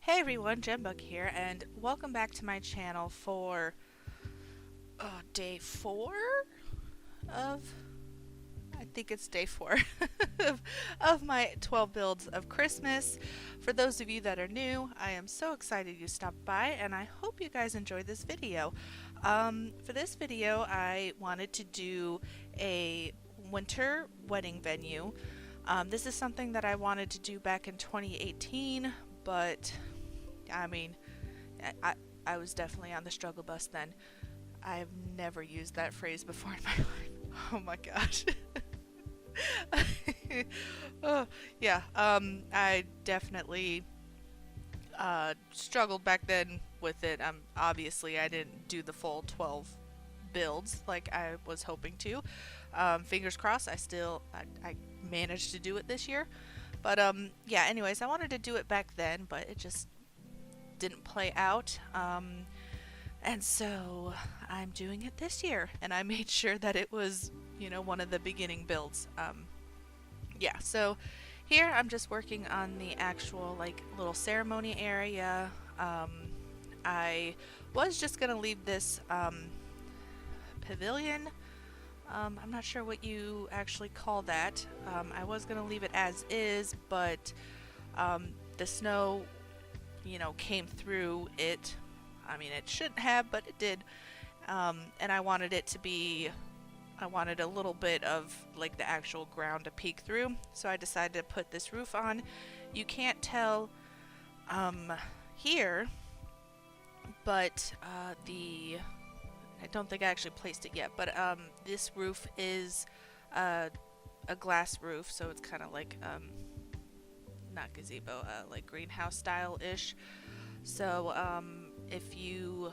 Hey everyone, jennabugger here, and welcome back to my channel for day 4 of, I think it's day 4 of my 12 builds of Christmas. For those of you that are new, I am so excited you stopped by, and I hope you guys enjoyed this video. For this video, I wanted to do a winter wedding venue. This is something that I wanted to do back in 2018, but I mean, I, I was definitely on the struggle bus then. I've never used that phrase before in my life. Oh my gosh. Oh, yeah, I definitely struggled back then with it. Obviously, I didn't do the full 12 builds like I was hoping to. Fingers crossed, I managed to do it this year. But yeah, anyways, I wanted to do it back then, but it just didn't play out. And so I'm doing it this year, and I made sure that it was, one of the beginning builds. Yeah, so here I'm just working on the actual like little ceremony area. I was just gonna leave this pavilion. I'm not sure what you actually call that. I was gonna leave it as is, but the snow came through it. I mean, it shouldn't have, but it did. And I wanted it to be, I wanted a little bit of like the actual ground to peek through. So I decided to put this roof on. You can't tell here, but I don't think I actually placed it yet, but this roof is a glass roof, so it's kind of like not gazebo, like greenhouse style-ish. So if you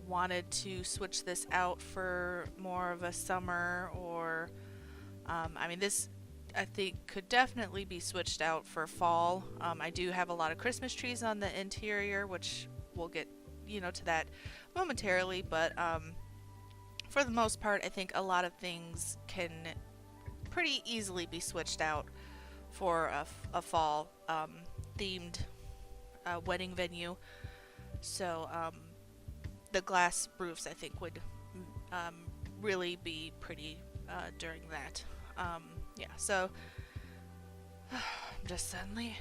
wanted to switch this out for more of a summer, or I mean, this I think could definitely be switched out for fall. I do have a lot of Christmas trees on the interior, which we'll get to that momentarily, but for the most part, I think a lot of things can pretty easily be switched out for a fall themed wedding venue. So the glass roofs, I think, would really be pretty during that. Yeah, so I'm just suddenly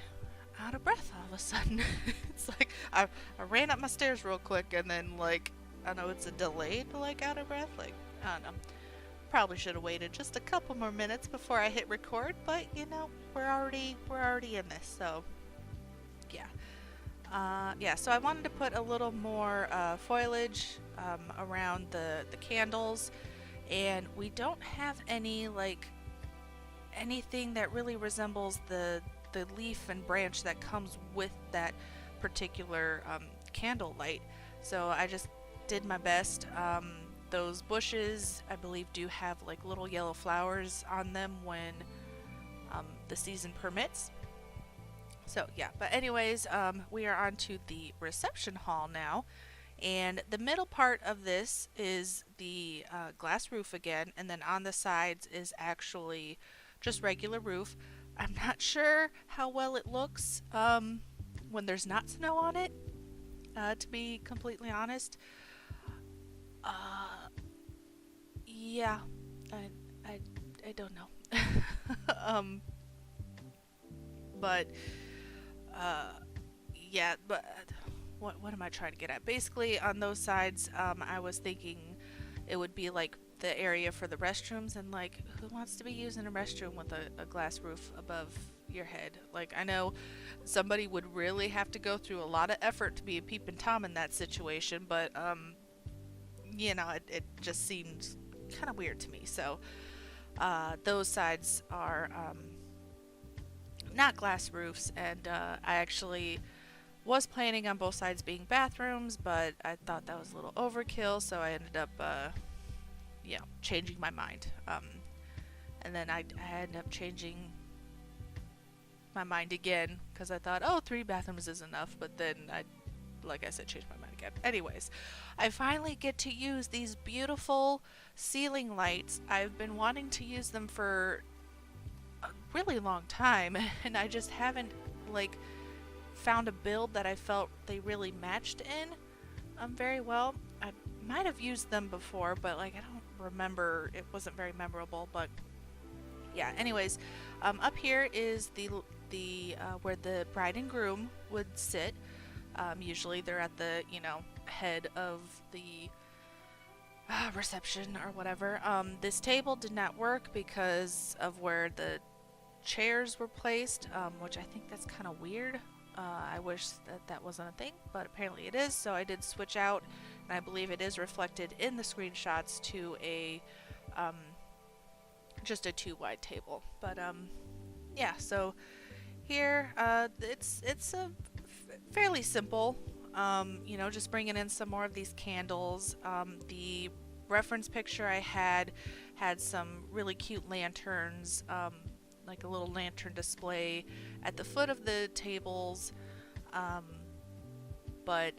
out of breath all of a sudden. It's like I ran up my stairs real quick, and then like I know it's a delayed like out of breath. Like I don't know. Probably should have waited just a couple more minutes before I hit record, but we're already in this, so yeah. Yeah, so I wanted to put a little more foliage around the candles, and we don't have any like anything that really resembles the leaf and branch that comes with that particular candle light. So I just did my best. Those bushes, I believe, do have like little yellow flowers on them when the season permits. So yeah, but anyways, we are on to the reception hall now, and the middle part of this is the glass roof again, and then on the sides is actually just regular roof. I'm not sure how well it looks when there's not snow on it, to be completely honest. Yeah, I don't know. But yeah, but what am I trying to get at? Basically, on those sides, I was thinking it would be like the area for the restrooms, and like, who wants to be using a restroom with a glass roof above your head? Like, I know somebody would really have to go through a lot of effort to be a peeping Tom in that situation, but it just seems kind of weird to me. So those sides are not glass roofs, and I actually was planning on both sides being bathrooms, but I thought that was a little overkill, so I ended up changing my mind. And then I ended up changing my mind again, because I thought, oh, 3 bathrooms is enough, but then like I said, changed my mind again. Anyways, I finally get to use these beautiful ceiling lights. I've been wanting to use them for a really long time, and I just haven't like found a build that I felt they really matched in very well. I might have used them before, but like I don't remember. It wasn't very memorable, but yeah. Anyways, up here is the where the bride and groom would sit. Usually they're at the head of the reception or whatever. This table did not work because of where the chairs were placed, which I think that's kind of weird. I wish that wasn't a thing, but apparently it is. So I did switch out, and I believe it is reflected in the screenshots to a just a 2-wide table. But yeah. So here, it's a fairly simple. Just bringing in some more of these candles. The reference picture I had some really cute lanterns, like a little lantern display at the foot of the tables, but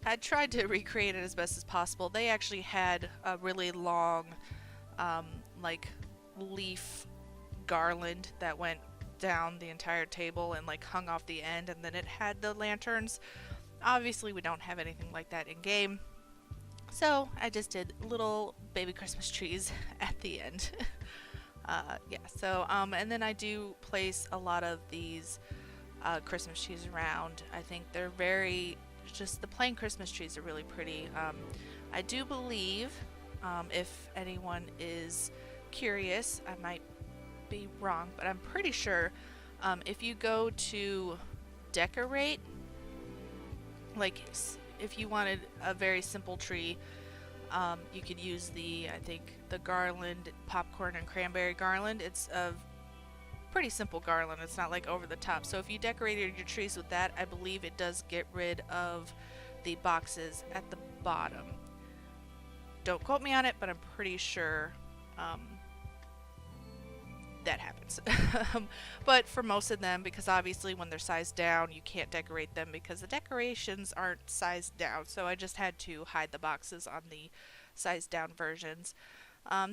I tried to recreate it as best as possible. They actually had a really long like leaf garland that went down the entire table and like hung off the end, and then it had the lanterns. Obviously we don't have anything like that in game, so I just did little baby Christmas trees at the end. Yeah, so and then I do place a lot of these Christmas trees around. I think they're just the plain Christmas trees are really pretty. I do believe, if anyone is curious, I might be wrong, but I'm pretty sure if you go to decorate, like if you wanted a very simple tree, you could use I think the garland, popcorn and cranberry garland. It's a pretty simple garland. It's not like over the top. So if you decorated your trees with that, I believe it does get rid of the boxes at the bottom. Don't quote me on it, but I'm pretty sure that happens. But for most of them, because obviously when they're sized down, you can't decorate them because the decorations aren't sized down. So I just had to hide the boxes on the sized down versions.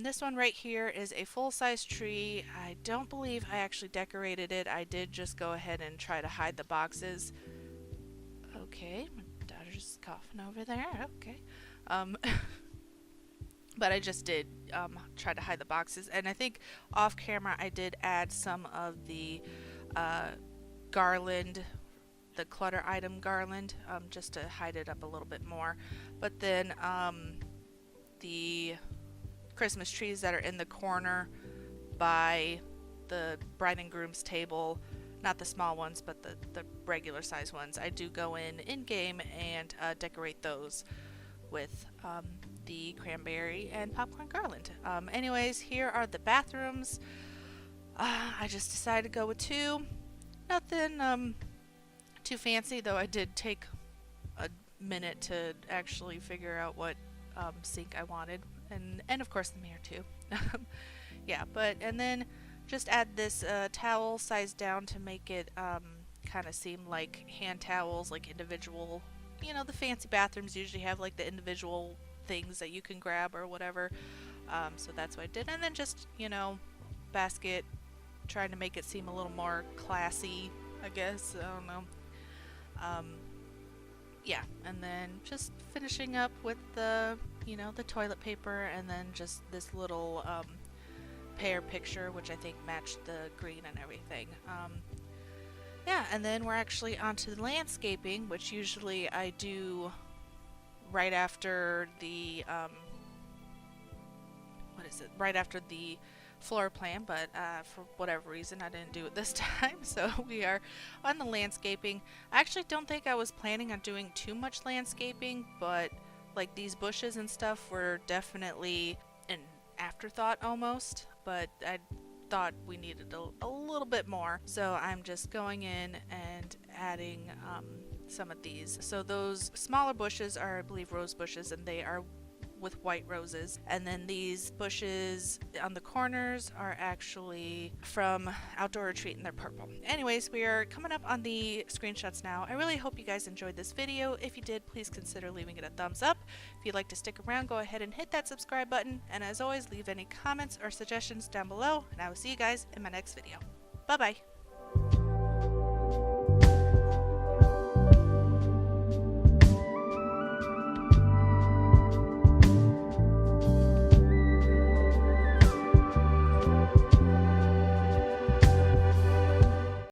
This one right here is a full-size tree. I don't believe I actually decorated it. I did just go ahead and try to hide the boxes. Okay, my daughter's coughing over there. Okay. But I just did try to hide the boxes, and I think off camera I did add some of the garland, the clutter item garland, just to hide it up a little bit more. But then the Christmas trees that are in the corner by the bride and groom's table, not the small ones but the regular size ones, I do go in game and decorate those with the cranberry and popcorn garland. Anyways, here are the bathrooms. I just decided to go with 2. Nothing too fancy, though I did take a minute to actually figure out what sink I wanted, and of course the mirror too. Yeah, and then just add this towel sized down to make it kind of seem like hand towels, like individual. The fancy bathrooms usually have like the individual things that you can grab or whatever. So that's what I did. And then just, basket, trying to make it seem a little more classy, I guess. I don't know. Yeah, and then just finishing up with the toilet paper, and then just this little pear picture, which I think matched the green and everything. Yeah, and then we're actually onto the landscaping, which usually I do right after the right after the floor plan, but for whatever reason I didn't do it this time, so we are on the landscaping. I actually don't think I was planning on doing too much landscaping, but like these bushes and stuff were definitely an afterthought almost, but I thought we needed a little bit more, so I'm just going in and adding some of these. So those smaller bushes are, I believe, rose bushes, and they are with white roses, and then these bushes on the corners are actually from Outdoor Retreat, and they're purple. Anyways, we are coming up on the screenshots now. I really hope you guys enjoyed this video. If you did, please consider leaving it a thumbs up. If you'd like to stick around, go ahead and hit that subscribe button, and as always, leave any comments or suggestions down below, and I will see you guys in my next video. Bye bye.